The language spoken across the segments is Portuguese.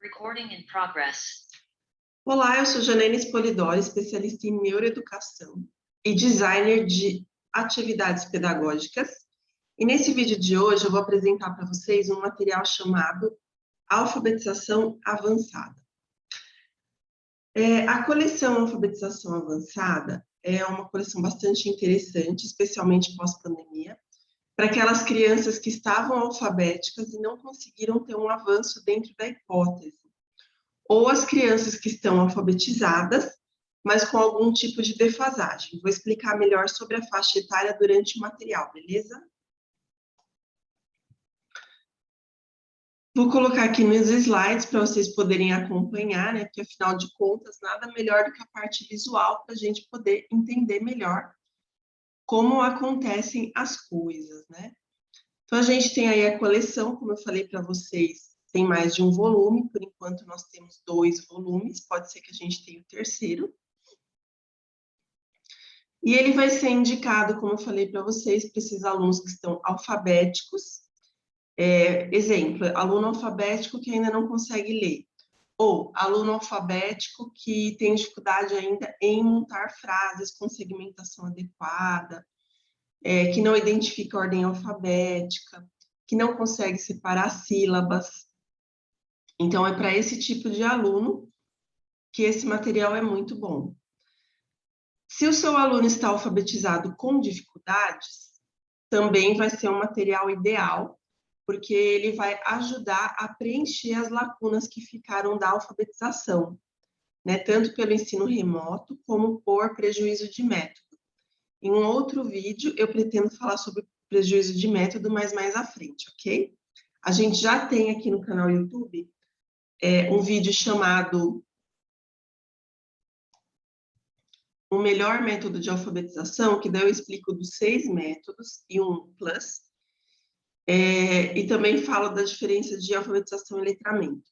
Recording in progress. Olá, eu sou Janaína Spolidori, especialista em neuroeducação e designer de atividades pedagógicas. E nesse vídeo de hoje eu vou apresentar para vocês um material chamado Alfabetização Avançada. A coleção Alfabetização Avançada é uma coleção bastante interessante, especialmente pós-pandemia, para aquelas crianças que estavam alfabéticas e não conseguiram ter um avanço dentro da hipótese, ou as crianças que estão alfabetizadas, mas com algum tipo de defasagem. Vou explicar melhor sobre a faixa etária durante o material, beleza? Vou colocar aqui nos slides para vocês poderem acompanhar, né? Porque, afinal de contas, nada melhor do que a parte visual para a gente poder entender melhor como acontecem as coisas, né? Então, a gente tem aí a coleção, como eu falei para vocês, tem mais de um volume, por enquanto nós temos 2 volumes, pode ser que a gente tenha o terceiro. E ele vai ser indicado, como eu falei para vocês, para esses alunos que estão alfabéticos. Exemplo, aluno alfabético que ainda não consegue ler, ou aluno alfabético que tem dificuldade ainda em montar frases com segmentação adequada, que não identifica a ordem alfabética, que não consegue separar sílabas. Então, é para esse tipo de aluno que esse material é muito bom. Se o seu aluno está alfabetizado com dificuldades, também vai ser um material ideal, porque ele vai ajudar a preencher as lacunas que ficaram da alfabetização, né? Tanto pelo ensino remoto, como por prejuízo de método. Em um outro vídeo, eu pretendo falar sobre prejuízo de método, mas mais à frente, ok? A gente já tem aqui no canal YouTube um vídeo chamado O Melhor Método de Alfabetização, que daí eu explico dos 6 métodos e um plus, e também falo da diferença de alfabetização e letramento.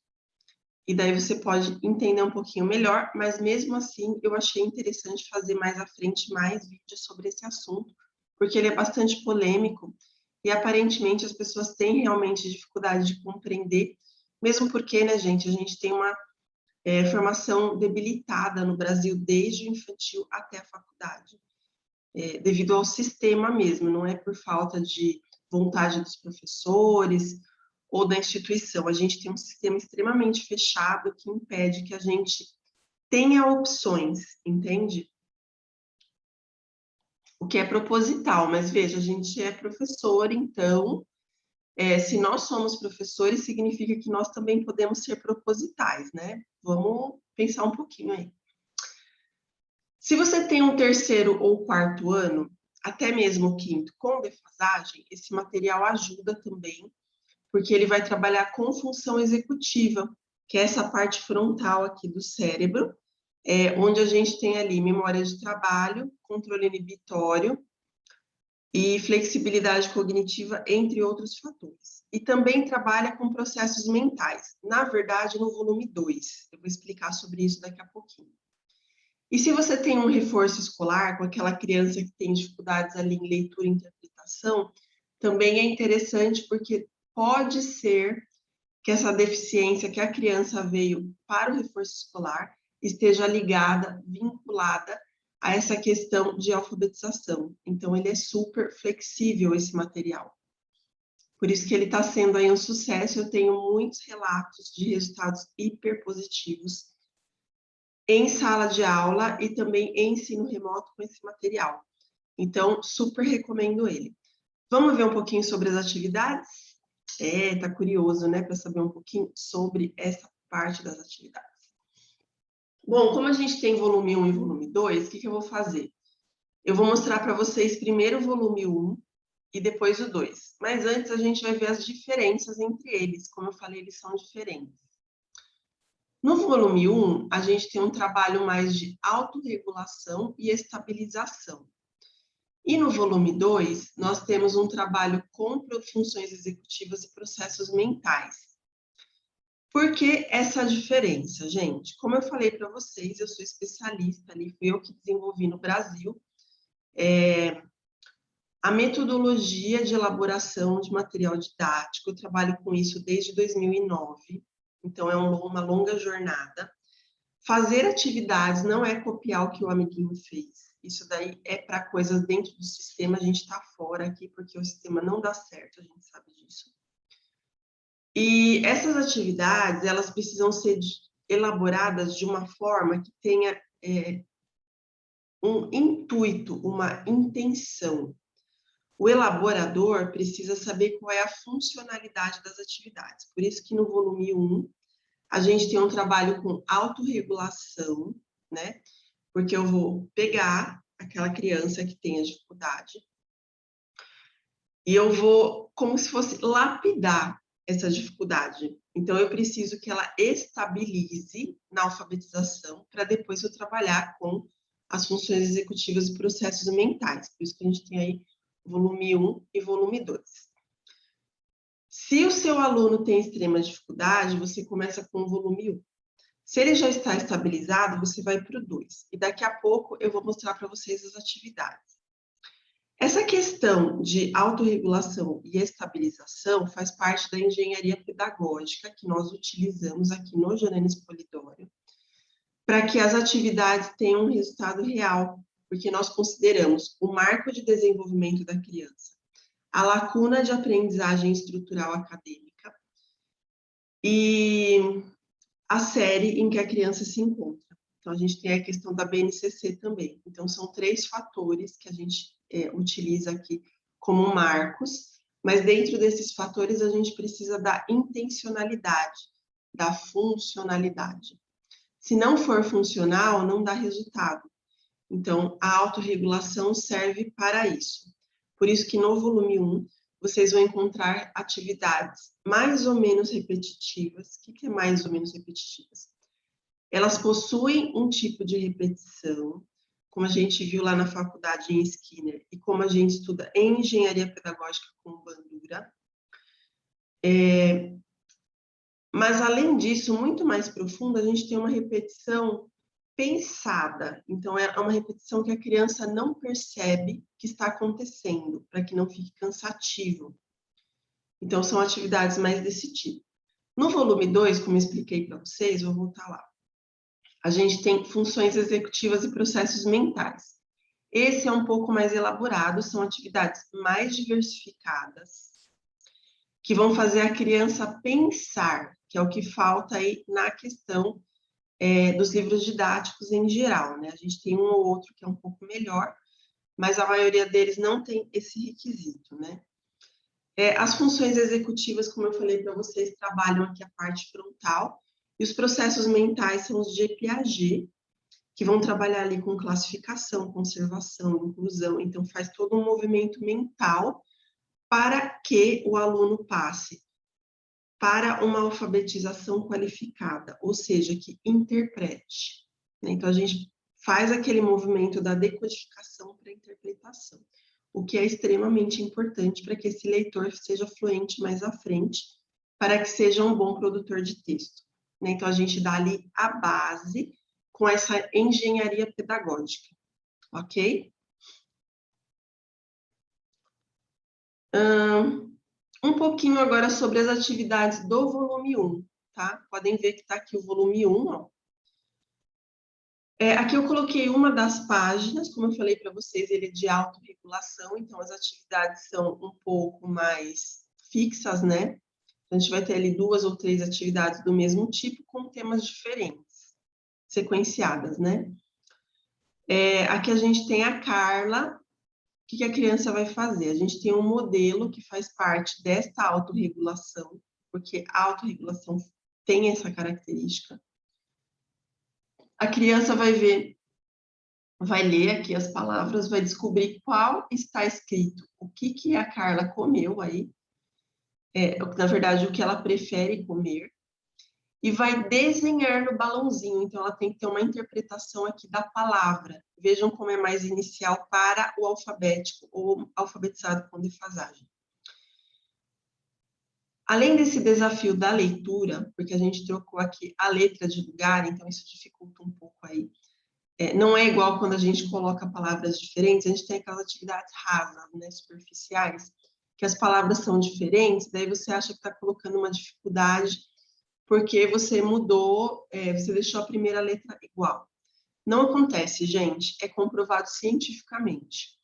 E daí você pode entender um pouquinho melhor, mas mesmo assim eu achei interessante fazer mais à frente mais vídeos sobre esse assunto, porque ele é bastante polêmico e aparentemente as pessoas têm realmente dificuldade de compreender, mesmo porque, né, gente, a gente tem uma formação debilitada no Brasil desde o infantil até a faculdade, devido ao sistema mesmo, não é por falta de vontade dos professores ou da instituição. A gente tem um sistema extremamente fechado que impede que a gente tenha opções, entende? O que é proposital, mas veja, a gente é professor, então, se nós somos professores, significa que nós também podemos ser propositais, né? Vamos pensar um pouquinho aí. Se você tem um terceiro ou quarto ano, até mesmo o quinto, com defasagem, esse material ajuda também, porque ele vai trabalhar com função executiva, que é essa parte frontal aqui do cérebro, onde a gente tem ali memória de trabalho, controle inibitório e flexibilidade cognitiva, entre outros fatores. E também trabalha com processos mentais, na verdade, no volume 2. Eu vou explicar sobre isso daqui a pouquinho. E se você tem um reforço escolar, com aquela criança que tem dificuldades ali em leitura e interpretação, também é interessante porque pode ser que essa deficiência que a criança veio para o reforço escolar esteja ligada, vinculada a essa questão de alfabetização. Então, ele é super flexível, esse material. Por isso que ele está sendo aí um sucesso. Eu tenho muitos relatos de resultados hiper positivos em sala de aula e também em ensino remoto com esse material. Então, super recomendo ele. Vamos ver um pouquinho sobre as atividades? Tá curioso, né, para saber um pouquinho sobre essa parte das atividades. Bom, como a gente tem volume 1 e volume 2, o que eu vou fazer? Eu vou mostrar para vocês primeiro o volume 1 e depois o 2. Mas antes a gente vai ver as diferenças entre eles. Como eu falei, eles são diferentes. No volume 1, a gente tem um trabalho mais de autorregulação e estabilização. E no volume 2, nós temos um trabalho com funções executivas e processos mentais. Por que essa diferença, gente? Como eu falei para vocês, eu sou especialista ali, fui eu que desenvolvi no Brasil a metodologia de elaboração de material didático. Eu trabalho com isso desde 2009, então é uma longa jornada. Fazer atividades não é copiar o que o amiguinho fez. Isso daí é para coisas dentro do sistema, a gente está fora aqui, porque o sistema não dá certo, a gente sabe disso. E essas atividades, elas precisam ser elaboradas de uma forma que tenha um intuito, uma intenção. O elaborador precisa saber qual é a funcionalidade das atividades. Por isso que no volume 1, a gente tem um trabalho com autorregulação, né? Porque eu vou pegar aquela criança que tem a dificuldade e eu vou, como se fosse, lapidar essa dificuldade. Então, eu preciso que ela estabilize na alfabetização para depois eu trabalhar com as funções executivas e processos mentais. Por isso que a gente tem aí volume 1 e volume 2. Se o seu aluno tem extrema dificuldade, você começa com o volume 1. Se ele já está estabilizado, você vai para o 2. E daqui a pouco eu vou mostrar para vocês as atividades. Essa questão de autorregulação e estabilização faz parte da engenharia pedagógica que nós utilizamos aqui no Joranes Polidoro, para que as atividades tenham um resultado real, porque nós consideramos o marco de desenvolvimento da criança, a lacuna de aprendizagem estrutural acadêmica e a série em que a criança se encontra. Então, a gente tem a questão da BNCC também. Então, são 3 fatores que a gente utiliza aqui como marcos, mas dentro desses fatores a gente precisa da intencionalidade, da funcionalidade. Se não for funcional, não dá resultado. Então, a autorregulação serve para isso. Por isso que no volume 1, vocês vão encontrar atividades mais ou menos repetitivas. O que é mais ou menos repetitivas? Elas possuem um tipo de repetição, como a gente viu lá na faculdade em Skinner, e como a gente estuda em engenharia pedagógica com Bandura. Mas, além disso, muito mais profunda, a gente tem uma repetição pensada. Então, é uma repetição que a criança não percebe que está acontecendo, para que não fique cansativo. Então, são atividades mais desse tipo. No volume 2, como eu expliquei para vocês, vou voltar lá. A gente tem funções executivas e processos mentais. Esse é um pouco mais elaborado, são atividades mais diversificadas, que vão fazer a criança pensar, que é o que falta aí na questão dos livros didáticos em geral, né? A gente tem um ou outro que é um pouco melhor, mas a maioria deles não tem esse requisito, né? As funções executivas, como eu falei para vocês, trabalham aqui a parte frontal, e os processos mentais são os de Piaget, que vão trabalhar ali com classificação, conservação, inclusão, então faz todo um movimento mental para que o aluno passe para uma alfabetização qualificada, ou seja, que interprete. Então, a gente faz aquele movimento da decodificação para a interpretação, o que é extremamente importante para que esse leitor seja fluente mais à frente, para que seja um bom produtor de texto. Então, a gente dá ali a base com essa engenharia pedagógica, ok? Um pouquinho agora sobre as atividades do volume 1, tá? Podem ver que está aqui o volume 1, ó. Aqui eu coloquei uma das páginas, como eu falei para vocês, ele é de autorregulação, então as atividades são um pouco mais fixas, né? A gente vai ter ali 2 ou 3 atividades do mesmo tipo, com temas diferentes, sequenciadas, né? Aqui a gente tem a Carla. O que a criança vai fazer? A gente tem um modelo que faz parte desta autorregulação, porque a autorregulação tem essa característica. A criança vai ver, vai ler aqui as palavras, vai descobrir qual está escrito, o que a Carla comeu aí, na verdade, o que ela prefere comer, e vai desenhar no balãozinho. Então, ela tem que ter uma interpretação aqui da palavra. Vejam como é mais inicial para o alfabético ou alfabetizado com defasagem. Além desse desafio da leitura, porque a gente trocou aqui a letra de lugar, então isso dificulta um pouco aí. Não é igual quando a gente coloca palavras diferentes, a gente tem aquelas atividades rasas, né, superficiais, que as palavras são diferentes, daí você acha que está colocando uma dificuldade porque você mudou, você deixou a primeira letra igual. Não acontece, gente, é comprovado cientificamente.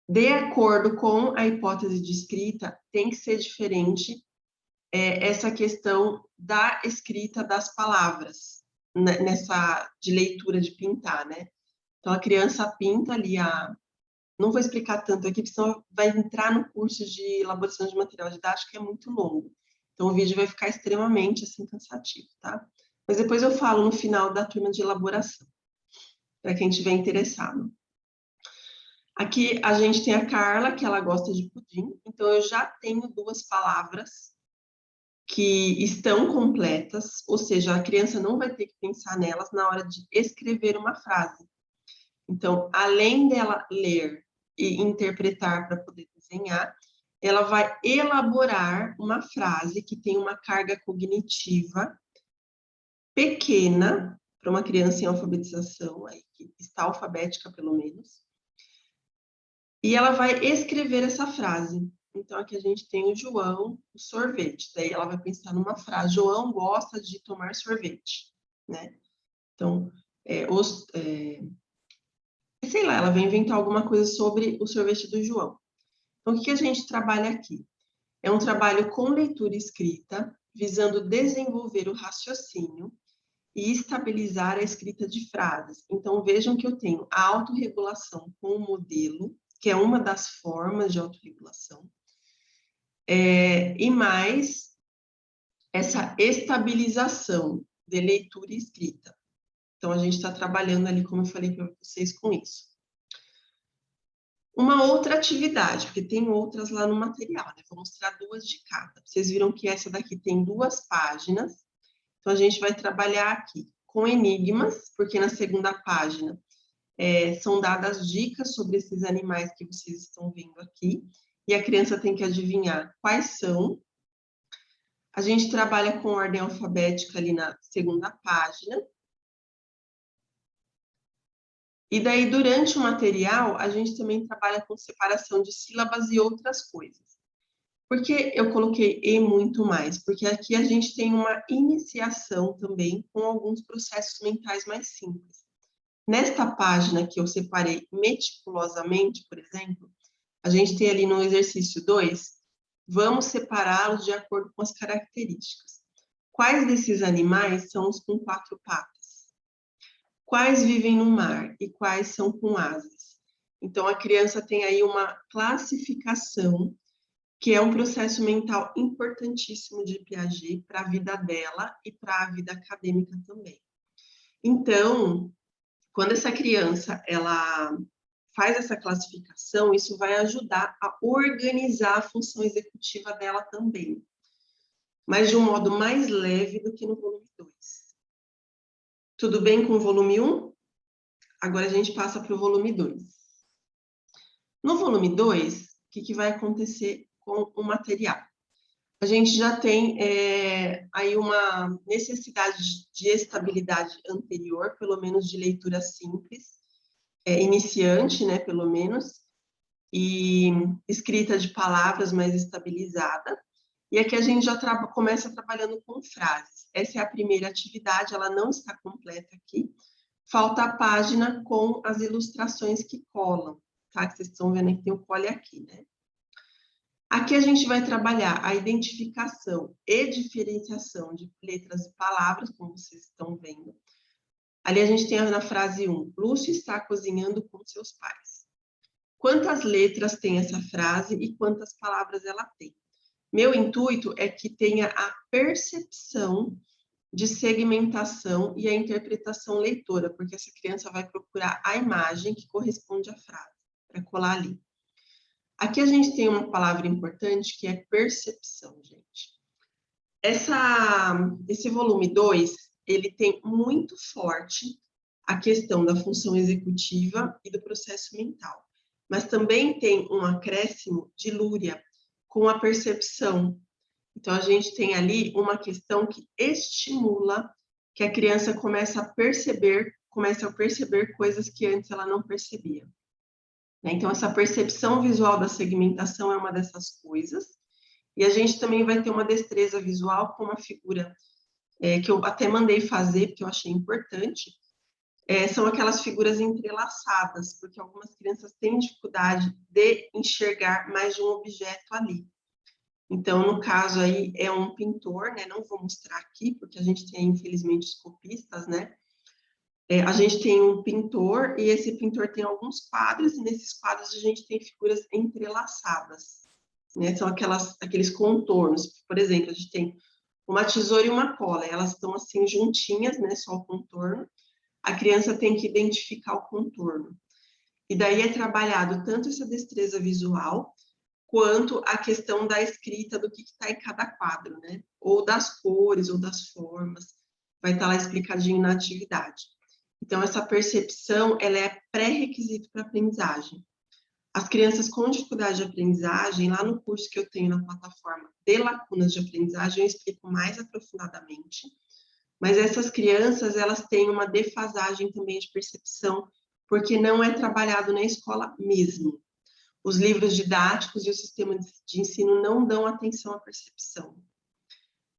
De acordo com a hipótese de escrita, tem que ser diferente essa questão da escrita das palavras, nessa de leitura, de pintar, né? Então, a criança pinta ali Não vou explicar tanto aqui, porque senão vai entrar no curso de elaboração de material didático, que é muito longo. Então, o vídeo vai ficar extremamente, assim, cansativo, tá? Mas depois eu falo no final da turma de elaboração, para quem estiver interessado. Aqui a gente tem a Carla, que ela gosta de pudim. Então, eu já tenho 2 palavras que estão completas, ou seja, a criança não vai ter que pensar nelas na hora de escrever uma frase. Então, além dela ler e interpretar para poder desenhar, ela vai elaborar uma frase que tem uma carga cognitiva pequena para uma criança em alfabetização, aí, que está alfabética pelo menos, e ela vai escrever essa frase. Então, aqui a gente tem o João, o sorvete. Daí ela vai pensar numa frase: João gosta de tomar sorvete, né? Então, sei lá, ela vai inventar alguma coisa sobre o sorvete do João. Então, o que a gente trabalha aqui? É um trabalho com leitura e escrita, visando desenvolver o raciocínio e estabilizar a escrita de frases. Então, vejam que eu tenho a autorregulação com o modelo, que é uma das formas de autorregulação, e mais essa estabilização de leitura e escrita. Então, a gente está trabalhando ali, como eu falei para vocês, com isso. Uma outra atividade, porque tem outras lá no material, né? Vou mostrar 2 de cada. Vocês viram que essa daqui tem 2 páginas. Então, a gente vai trabalhar aqui com enigmas, porque na segunda página são dadas dicas sobre esses animais que vocês estão vendo aqui, e a criança tem que adivinhar quais são. A gente trabalha com ordem alfabética ali na segunda página. E daí, durante o material, a gente também trabalha com separação de sílabas e outras coisas. Por que eu coloquei e muito mais? Porque aqui a gente tem uma iniciação também com alguns processos mentais mais simples. Nesta página que eu separei meticulosamente, por exemplo, a gente tem ali no exercício 2, vamos separá-los de acordo com as características. Quais desses animais são os com 4 patas? Quais vivem no mar e quais são com asas? Então, a criança tem aí uma classificação, que é um processo mental importantíssimo de Piaget para a vida dela e para a vida acadêmica também. Então, quando essa criança ela faz essa classificação, isso vai ajudar a organizar a função executiva dela também, mas de um modo mais leve do que no volume 2. Tudo bem com o volume 1? Agora a gente passa para o volume 2. No volume 2, o que vai acontecer com o material? A gente já tem aí uma necessidade de estabilidade anterior, pelo menos de leitura simples, iniciante, né, pelo menos, e escrita de palavras mais estabilizada. E aqui a gente já começa trabalhando com frases. Essa é a primeira atividade, ela não está completa aqui. Falta a página com as ilustrações que colam, tá? Que vocês estão vendo que tem o cole aqui, né? Aqui a gente vai trabalhar a identificação e diferenciação de letras e palavras, como vocês estão vendo. Ali a gente tem na frase 1, Lúcio está cozinhando com seus pais. Quantas letras tem essa frase e quantas palavras ela tem? Meu intuito é que tenha a percepção de segmentação e a interpretação leitora, porque essa criança vai procurar a imagem que corresponde à frase, para colar ali. Aqui a gente tem uma palavra importante que é percepção, gente. Esse volume 2, ele tem muito forte a questão da função executiva e do processo mental, mas também tem um acréscimo de Lúria com a percepção. Então, a gente tem ali uma questão que estimula que a criança comece a perceber coisas que antes ela não percebia. Então, essa percepção visual da segmentação é uma dessas coisas. E a gente também vai ter uma destreza visual com uma figura que eu até mandei fazer, porque eu achei importante, são aquelas figuras entrelaçadas, porque algumas crianças têm dificuldade de enxergar mais de um objeto ali. Então, no caso aí, é um pintor, né? Não vou mostrar aqui, porque a gente tem, infelizmente, os copistas, né? A gente tem um pintor, e esse pintor tem alguns quadros, e nesses quadros a gente tem figuras entrelaçadas, né? São aqueles contornos. Por exemplo, a gente tem uma tesoura e uma cola, elas estão assim juntinhas, né? Só o contorno. A criança tem que identificar o contorno. E daí é trabalhado tanto essa destreza visual, quanto a questão da escrita do que está em cada quadro, né? Ou das cores, ou das formas. Vai estar lá explicadinho na atividade. Então, essa percepção, ela é pré-requisito para a aprendizagem. As crianças com dificuldade de aprendizagem, lá no curso que eu tenho na plataforma de lacunas de aprendizagem, eu explico mais aprofundadamente. Mas essas crianças, elas têm uma defasagem também de percepção, porque não é trabalhado na escola mesmo. Os livros didáticos e o sistema de ensino não dão atenção à percepção.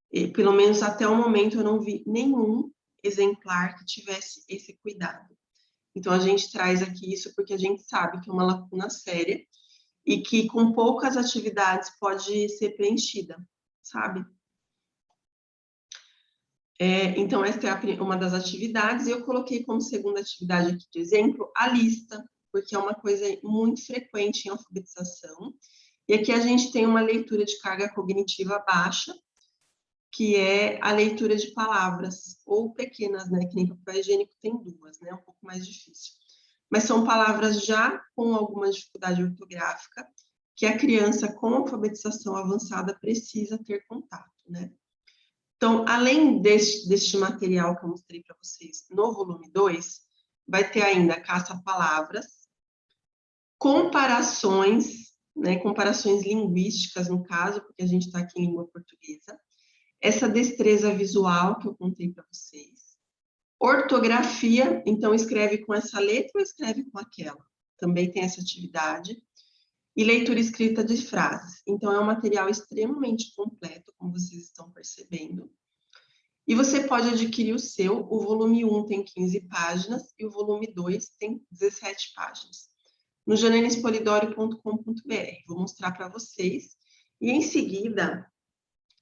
E, pelo menos até o momento, eu não vi nenhum exemplar que tivesse esse cuidado. Então, a gente traz aqui isso porque a gente sabe que é uma lacuna séria e que com poucas atividades pode ser preenchida, sabe? Então, essa é uma das atividades. Eu coloquei como segunda atividade aqui de exemplo a lista, porque é uma coisa muito frequente em alfabetização. E aqui a gente tem uma leitura de carga cognitiva baixa, que é a leitura de palavras, ou pequenas, né? Que nem papel higiênico tem duas, né? Um pouco mais difícil. Mas são palavras já com alguma dificuldade ortográfica, que a criança com alfabetização avançada precisa ter contato, né? Então, além deste material que eu mostrei para vocês no volume 2, vai ter ainda caça-palavras, comparações, né, comparações linguísticas, no caso, porque a gente está aqui em língua portuguesa, essa destreza visual que eu contei para vocês, ortografia, então escreve com essa letra ou escreve com aquela, também tem essa atividade, e leitura escrita de frases. Então, é um material extremamente completo, como vocês estão percebendo. E você pode adquirir o seu, o volume 1 tem 15 páginas e o volume 2 tem 17 páginas. No janainespolidoro.com.br, vou mostrar para vocês. E em seguida,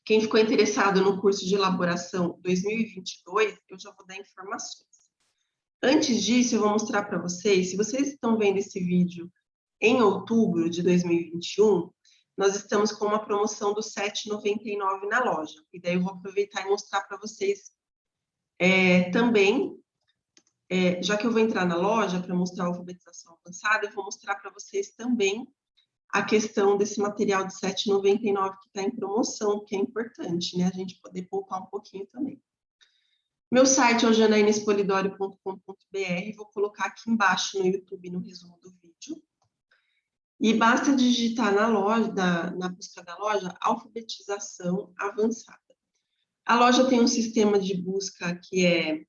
quem ficou interessado no curso de elaboração 2022, eu já vou dar informações. Antes disso, eu vou mostrar para vocês, se vocês estão vendo esse vídeo em outubro de 2021, nós estamos com uma promoção do R$ 7,99 na loja. E daí eu vou aproveitar e mostrar para vocês também, já que eu vou entrar na loja para mostrar a alfabetização avançada, eu vou mostrar para vocês também a questão desse material de R$ 7,99 que está em promoção, que é importante, né? A gente poder poupar um pouquinho também. Meu site é o janainespolidoro.com.br, vou colocar aqui embaixo no YouTube, no resumo do vídeo. E basta digitar na loja, na busca da loja, alfabetização avançada. A loja tem um sistema de busca que é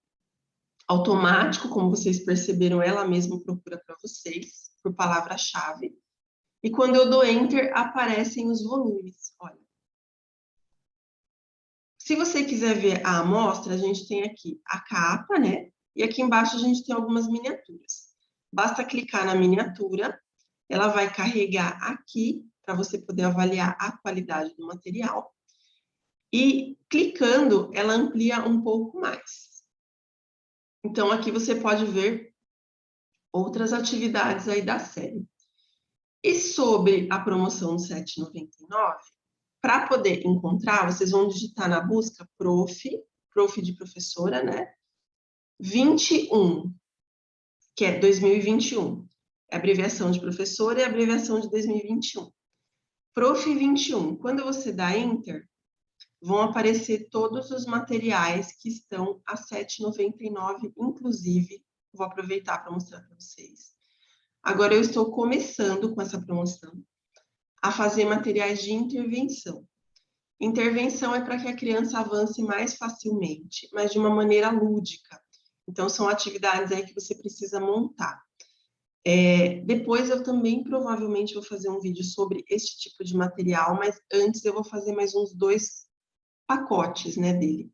automático, como vocês perceberam, ela mesma procura para vocês, por palavra-chave. E quando eu dou Enter, aparecem os volumes, olha. Se você quiser ver a amostra, a gente tem aqui a capa, né? E aqui embaixo a gente tem algumas miniaturas. Basta clicar na miniatura, ela vai carregar aqui para você poder avaliar a qualidade do material. E clicando, ela amplia um pouco mais. Então, aqui você pode ver outras atividades aí da série. E sobre a promoção do R$ 7,99, para poder encontrar, vocês vão digitar na busca prof de professora, né? 21, que é 2021. É a abreviação de professora e a abreviação de 2021. Prof 21. Quando você dá Enter, vão aparecer todos os materiais que estão a R$ 7,99, inclusive, vou aproveitar para mostrar para vocês. Agora, eu estou começando com essa promoção a fazer materiais de intervenção. Intervenção é para que a criança avance mais facilmente, mas de uma maneira lúdica. Então, são atividades aí que você precisa montar. Depois eu também provavelmente vou fazer um vídeo sobre este tipo de material, mas antes eu vou fazer mais uns 2 pacotes, né, dele.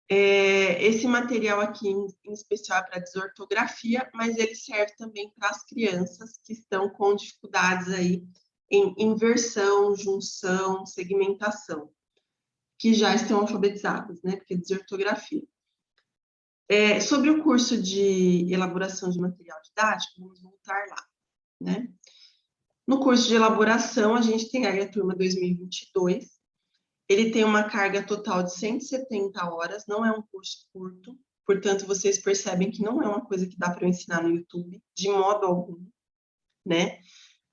Esse material aqui, em especial, é para desortografia, mas ele serve também para as crianças que estão com dificuldades aí em inversão, junção, segmentação, que já estão alfabetizadas, né? Porque é desortografia. Sobre o curso de elaboração de material didático, vamos voltar lá, né? No curso de elaboração, a gente tem aí a turma 2022, ele tem uma carga total de 170 horas, não é um curso curto, portanto, vocês percebem que não é uma coisa que dá para eu ensinar no YouTube, de modo algum, né?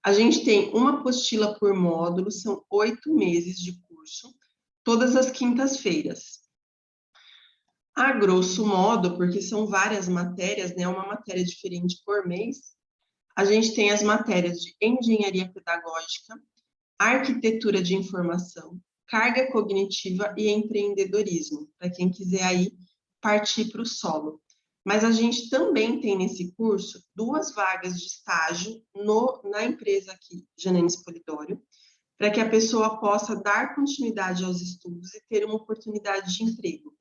A gente tem uma apostila por módulo, são 8 meses de curso, todas as quintas-feiras. A grosso modo, porque são várias matérias, né? Uma matéria diferente por mês, a gente tem as matérias de engenharia pedagógica, arquitetura de informação, carga cognitiva e empreendedorismo, para quem quiser aí partir para o solo. Mas a gente também tem nesse curso 2 vagas de estágio na empresa aqui, Janaínes Polidório, para que a pessoa possa dar continuidade aos estudos e ter uma oportunidade de emprego.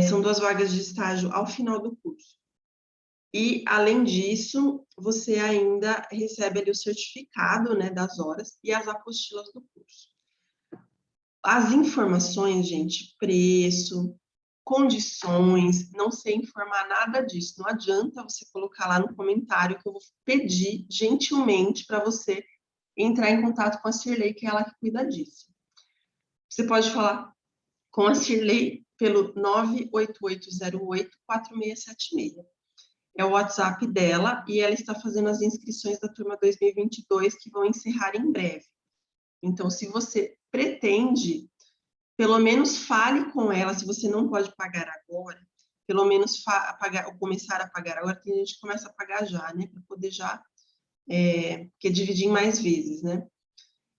São 2 vagas de estágio ao final do curso. E, além disso, você ainda recebe ali o certificado, né, das horas e as apostilas do curso. As informações, gente, preço, condições, não sei informar nada disso. Não adianta você colocar lá no comentário que eu vou pedir gentilmente para você entrar em contato com a Cirlei, que é ela que cuida disso. Você pode falar com a Cirlei pelo 98808-4676. É o WhatsApp dela e ela está fazendo as inscrições da turma 2022 que vão encerrar em breve. Então, se você pretende, pelo menos fale com ela, se você não pode pagar agora, pelo menos começar a pagar agora, tem gente que começa a pagar já, né, para poder já, porque dividir em mais vezes, né.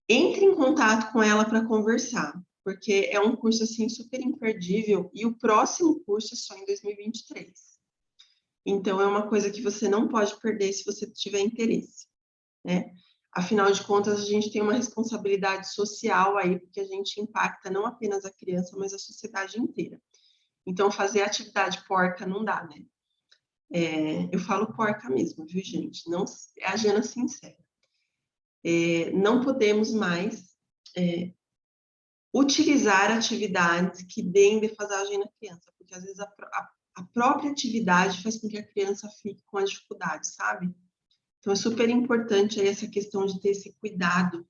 Entre em contato com ela para conversar, porque é um curso, assim, super imperdível e o próximo curso é só em 2023. Então, é uma coisa que você não pode perder se você tiver interesse, né? Afinal de contas, a gente tem uma responsabilidade social aí, porque a gente impacta não apenas a criança, mas a sociedade inteira. Então, fazer atividade porca não dá, né? Eu falo porca mesmo, viu, gente? Não, é a Jana sincera. Não podemos mais utilizar atividades que deem defasagem na criança, porque às vezes a própria atividade faz com que a criança fique com as dificuldades, sabe? Então, é super importante aí essa questão de ter esse cuidado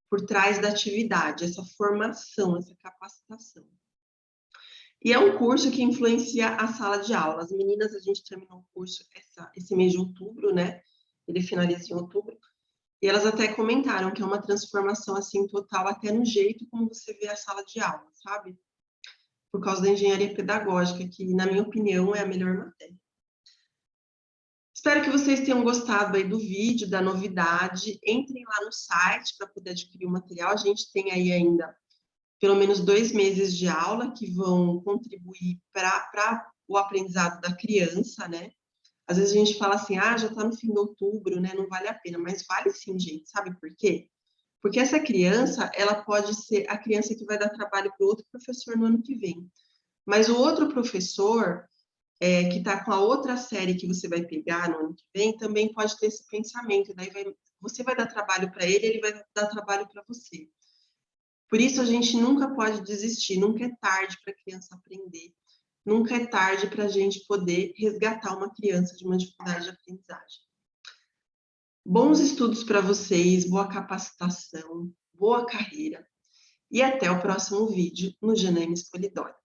por trás da atividade, essa formação, essa capacitação. E é um curso que influencia a sala de aula. As meninas, a gente terminou o curso esse mês de outubro, né? Ele finaliza em outubro. E elas até comentaram que é uma transformação, assim, total, até no jeito como você vê a sala de aula, sabe? Por causa da engenharia pedagógica, que, na minha opinião, é a melhor matéria. Espero que vocês tenham gostado aí do vídeo, da novidade. Entrem lá no site para poder adquirir o material. A gente tem aí ainda pelo menos 2 meses de aula que vão contribuir para o aprendizado da criança, né? Às vezes a gente fala assim, já está no fim de outubro, né? Não vale a pena, mas vale sim, gente. Sabe por quê? Porque essa criança, ela pode ser a criança que vai dar trabalho para o outro professor no ano que vem. Mas o outro professor, que está com a outra série que você vai pegar no ano que vem, também pode ter esse pensamento. Daí você vai dar trabalho para ele, ele vai dar trabalho para você. Por isso, a gente nunca pode desistir, nunca é tarde para a criança aprender, nunca é tarde para a gente poder resgatar uma criança de uma dificuldade de aprendizagem. Bons estudos para vocês, boa capacitação, boa carreira, e até o próximo vídeo no Janaínes Polidório.